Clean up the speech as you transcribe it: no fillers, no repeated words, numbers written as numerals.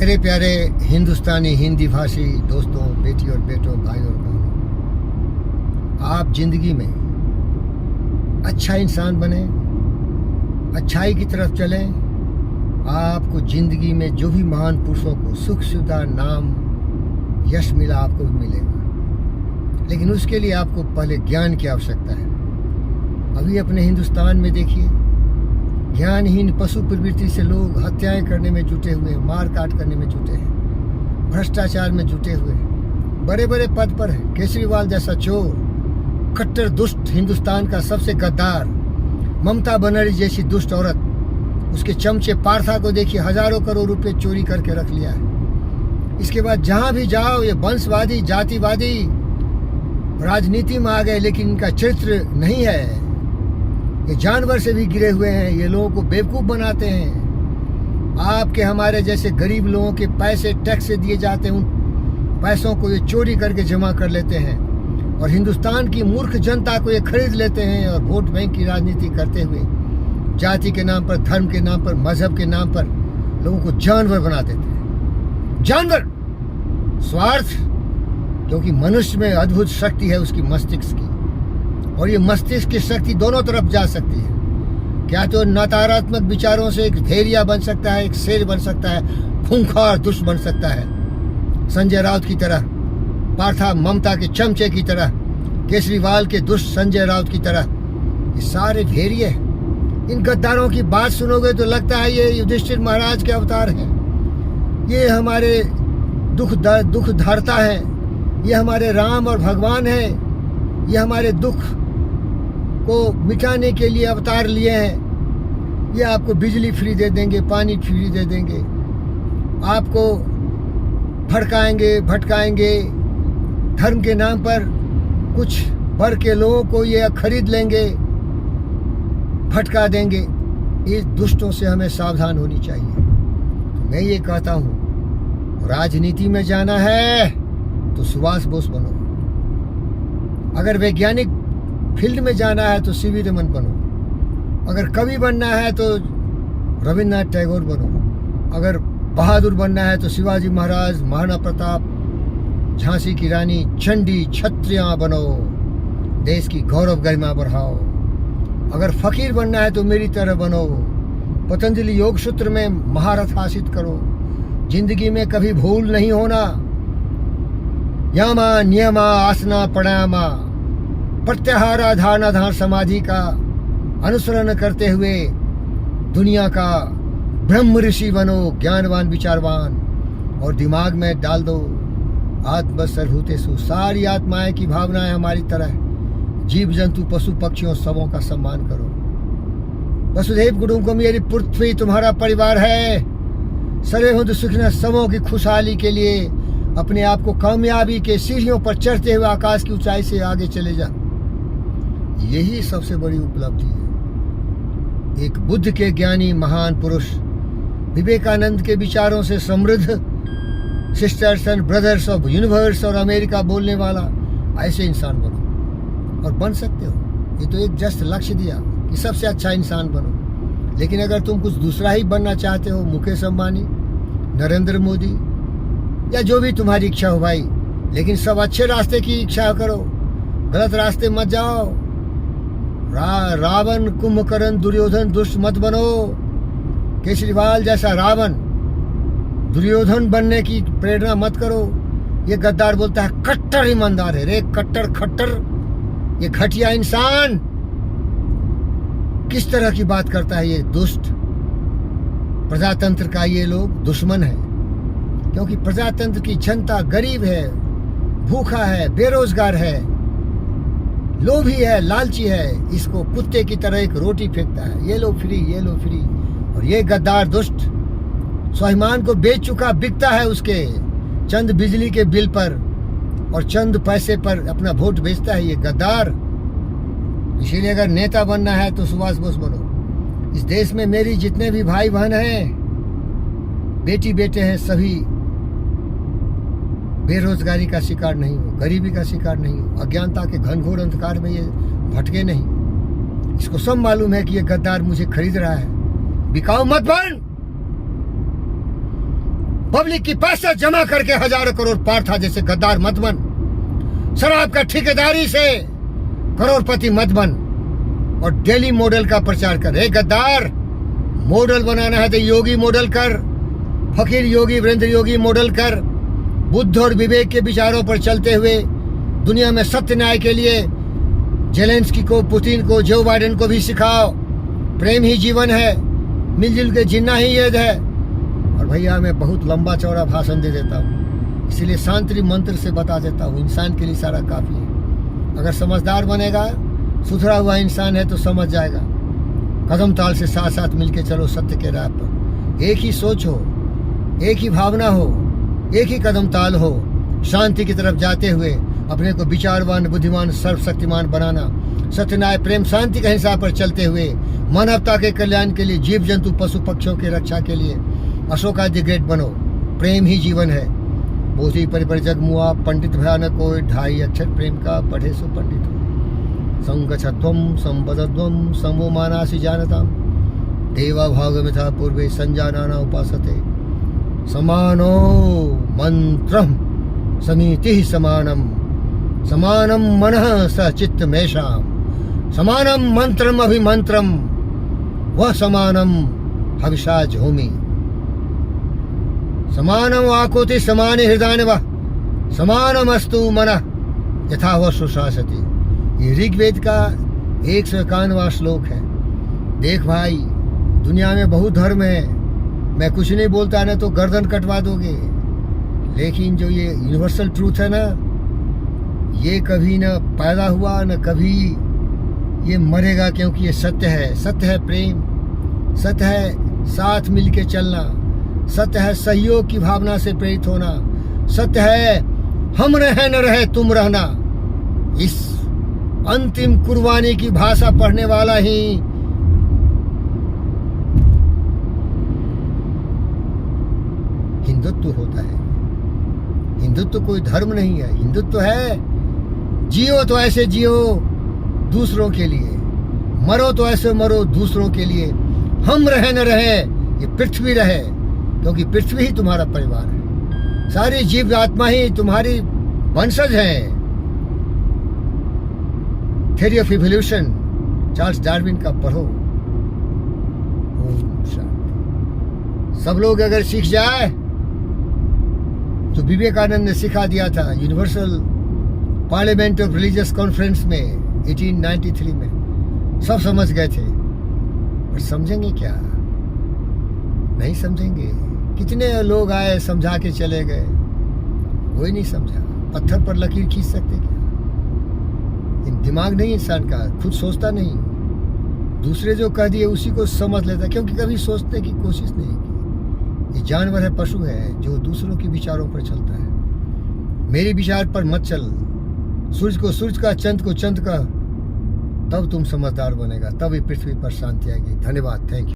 मेरे प्यारे हिंदुस्तानी हिंदी भाषी दोस्तों, बेटी और बेटों, भाई और बहनों, आप जिंदगी में अच्छा इंसान बने, अच्छाई की तरफ चलें। आपको जिंदगी में जो भी महान पुरुषों को सुख सुविधा नाम यश मिला, आपको भी मिलेगा, लेकिन उसके लिए आपको पहले ज्ञान की आवश्यकता है। अभी अपने हिंदुस्तान में देखिए, ज्ञानहीन पशु प्रवृत्ति से लोग हत्याएं करने में जुटे हुए हैं, मार काट करने में जुटे हैं, भ्रष्टाचार में जुटे हुए हैं, बड़े बड़े पद पर हैं। केजरीवाल जैसा चोर, कट्टर दुष्ट, हिंदुस्तान का सबसे गद्दार, ममता बनर्जी जैसी दुष्ट औरत, उसके चमचे पार्था को देखिए, हजारों करोड़ रुपए चोरी करके रख लिया है। इसके बाद जहां भी जाओ ये वंशवादी, जातिवादी राजनीति में आ गए, लेकिन इनका चरित्र नहीं है। ये जानवर से भी गिरे हुए हैं, ये लोगों को बेवकूफ़ बनाते हैं। आपके हमारे जैसे गरीब लोगों के पैसे टैक्स से दिए जाते हैं, उन पैसों को ये चोरी करके जमा कर लेते हैं और हिंदुस्तान की मूर्ख जनता को ये खरीद लेते हैं और वोट बैंक की राजनीति करते हुए जाति के नाम पर, धर्म के नाम पर, मजहब के नाम पर लोगों को जानवर बना देते हैं। जानवर, स्वार्थ, क्योंकि मनुष्य में अद्भुत शक्ति है उसकी मस्तिष्क की, और ये मस्तिष्क की शक्ति दोनों तरफ जा सकती है। क्या तो नकारात्मक विचारों से एक भेड़िया बन सकता है, एक शेर बन सकता है, खूंखार दुष्ट बन सकता है, संजय राउत की तरह, पार्था ममता के चमचे की तरह, केजरीवाल के दुष्ट संजय राउत की तरह। ये सारे भेड़िए, इन गद्दारों की बात सुनोगे तो लगता है ये युधिष्ठिर महाराज के अवतार हैं, ये हमारे दुख धारता है, ये हमारे राम और भगवान हैं, ये हमारे दुख को मिटाने के लिए अवतार लिए हैं। ये आपको बिजली फ्री दे देंगे, पानी फ्री दे देंगे, आपको भटकाएंगे, धर्म के नाम पर कुछ वर्ग के लोगों को ये खरीद लेंगे, भटका देंगे। इस दुष्टों से हमें सावधान होनी चाहिए। तो मैं ये कहता हूँ, राजनीति में जाना है तो सुभाष बोस बनो, अगर वैज्ञानिक फील्ड में जाना है तो सीवी रमन बनो, अगर कवि बनना है तो रविन्द्रनाथ टैगोर बनो, अगर बहादुर बनना है तो शिवाजी महाराज, महाराणा प्रताप, झांसी की रानी, चंडी, क्षत्रिया बनो, देश की गौरव गरिमा बढ़ाओ। अगर फकीर बनना है तो मेरी तरह बनो, पतंजलि योग सूत्र में महारथ हासिल करो, जिंदगी में कभी भूल नहीं होना, यामा नियमा आसना प्राणायामा प्रत्याहार धारणा धार समाधि का अनुसरण करते हुए दुनिया का ब्रह्म ऋषि बनो, ज्ञानवान विचारवान, और दिमाग में डाल दो आत्म सर्वभूतेषु, सारी आत्माएं की भावनाएं हमारी तरह, जीव जंतु पशु पक्षियों सबों का सम्मान करो। वसुधैव कुटुंबकम, मेरी पृथ्वी तुम्हारा परिवार है। सर्वे भवन्तु सुखिनः, सबों की खुशहाली के लिए अपने आप को कामयाबी के सीढ़ियों पर चढ़ते हुए आकाश की ऊंचाई से आगे चले जा। यही सबसे बड़ी उपलब्धि है। एक बुद्ध के ज्ञानी महान पुरुष, विवेकानंद के विचारों से समृद्ध, sisters and brothers of universe और अमेरिका बोलने वाला, ऐसे इंसान बनो, और बन सकते हो। ये तो एक जस्ट लक्ष्य दिया कि सबसे अच्छा इंसान बनो, लेकिन अगर तुम कुछ दूसरा ही बनना चाहते हो, मुकेश अंबानी, नरेंद्र मोदी, या जो भी तुम्हारी इच्छा हो भाई, लेकिन सब अच्छे रास्ते की इच्छा करो, गलत रास्ते मत जाओ। रावण, कुंभकर्ण, दुर्योधन दुष्ट मत बनो। केजरीवाल जैसा रावण, दुर्योधन बनने की प्रेरणा मत करो। ये गद्दार बोलता है कट्टर ईमानदार है, रे कट्टर खट्टर, ये घटिया इंसान किस तरह की बात करता है। ये दुष्ट प्रजातंत्र का ये लोग दुश्मन है, क्योंकि प्रजातंत्र की जनता गरीब है, भूखा है, बेरोजगार है, लोभी है, लालची है, इसको कुत्ते की तरह एक रोटी फेंकता है, ये लो फ्री, ये लो फ्री। और ये गद्दार दुष्ट स्वाभिमान को बेच चुका, बिकता है उसके चंद बिजली के बिल पर और चंद पैसे पर अपना वोट बेचता है ये गद्दार। इसीलिए अगर नेता बनना है तो सुभाष बोस बनो। इस देश में मेरी जितने भी भाई बहन हैं, बेटी बेटे हैं, सभी बेरोजगारी का शिकार नहीं हो, गरीबी का शिकार नहीं हो, अज्ञानता के घनघोर अंधकार में ये भटके नहीं। इसको सब मालूम है कि ये गद्दार मुझे खरीद रहा है, बिकाऊ मत बन। पब्लिक की पैसा जमा करके हजारों करोड़ पार्था जैसे गद्दार मत बन। शराब का ठेकेदारी से करोड़पति मत बन और डेली मॉडल का प्रचार कर। हे गद्दार, मॉडल बनाना है तो योगी मॉडल कर, फकीर योगी वीरेंद्र योगी मॉडल कर। बुद्ध और विवेक के विचारों पर चलते हुए दुनिया में सत्य न्याय के लिए जेलेंस्की को, पुतिन को, जो बाइडेन को भी सिखाओ। प्रेम ही जीवन है, मिलजुल के जीना ही येद है। और भैया मैं बहुत लंबा चौड़ा भाषण दे देता हूँ, इसलिए शांति मंत्र से बता देता हूँ, इंसान के लिए सारा काफ़ी है। अगर समझदार बनेगा, सुधरा हुआ इंसान है तो समझ जाएगा। कदम ताल से साथ साथ मिलके चलो सत्य के राह पर। एक ही सोच हो, एक ही भावना हो, एक ही कदम ताल हो, शांति की तरफ जाते हुए अपने को विचारवान, बुद्धिमान, सर्वशक्तिमान बनाना। सत्य, न्याय, प्रेम, शांति के हिसाब पर चलते हुए मानवता के कल्याण के लिए, जीव जंतु, पशु पक्षियों की रक्षा के लिए अशोका द ग्रेट बनो। प्रेम ही जीवन है। बोधि परिपर जग मुआ, पंडित भयानक कोई, 2.5 अक्षर प्रेम का पढ़े सो पंडित हो। संगच्छध्वम संपदध्वम समो मानासि जानताम, देवा भागमिथा पूर्वे संजानाना उपासते। समानो मंत्रम समीति समानम, समानम मनः स चित्तमेषाम, समानम मंत्रम अभिमंत्रम वह समानम हविषा झूमि, समानम आकुति समानि हृदय व समानमस्तु मनः यथा वह सुशासति। ये ऋग्वेद का 151वां श्लोक है। देख भाई, दुनिया में बहुत धर्म है, मैं कुछ नहीं बोलता ना तो गर्दन कटवा दोगे, लेकिन जो ये यूनिवर्सल ट्रूथ है ना, ये कभी न पैदा हुआ न कभी ये मरेगा, क्योंकि ये सत्य है। सत्य है प्रेम, सत्य है साथ मिलके चलना, सत्य है सहयोग की भावना से प्रेरित होना, सत्य है हम रहे न रहे तुम रहना। इस अंतिम कुर्बानी की भाषा पढ़ने वाला ही हिंदुत्व होता है। हिंदुत्व कोई धर्म नहीं है, हिंदुत्व है जियो तो ऐसे जियो दूसरों के लिए, मरो तो ऐसे मरो दूसरों के लिए। हम रहे न रहे, ये पृथ्वी रहे, क्योंकि पृथ्वी ही तुम्हारा परिवार है। सारी जीव आत्मा ही तुम्हारी वंशज है। Theory of evolution Charles Darwin का पढ़ो। ओम शांति। सब लोग अगर सीख जाए तो विवेकानंद ने सिखा दिया था universal parliament of religious conference में 1893 में, सब समझ गए थे। पर समझेंगे क्या? नहीं समझेंगे। कितने लोग आए समझा के चले गए, कोई नहीं समझा। पत्थर पर लकीर खींच सकते क्या? दिमाग नहीं इंसान का, खुद सोचता नहीं, दूसरे जो कह दिए उसी को समझ लेता, क्योंकि कभी सोचने की कोशिश नहीं की। ये जानवर है, पशु है, जो दूसरों के विचारों पर चलता है। मेरे विचार पर मत चल। सूरज को सूरज का, चंद को चंद का, तब तुम समझदार बनेगा, तब ये पृथ्वी पर शांति आएगी। धन्यवाद, थैंक यू।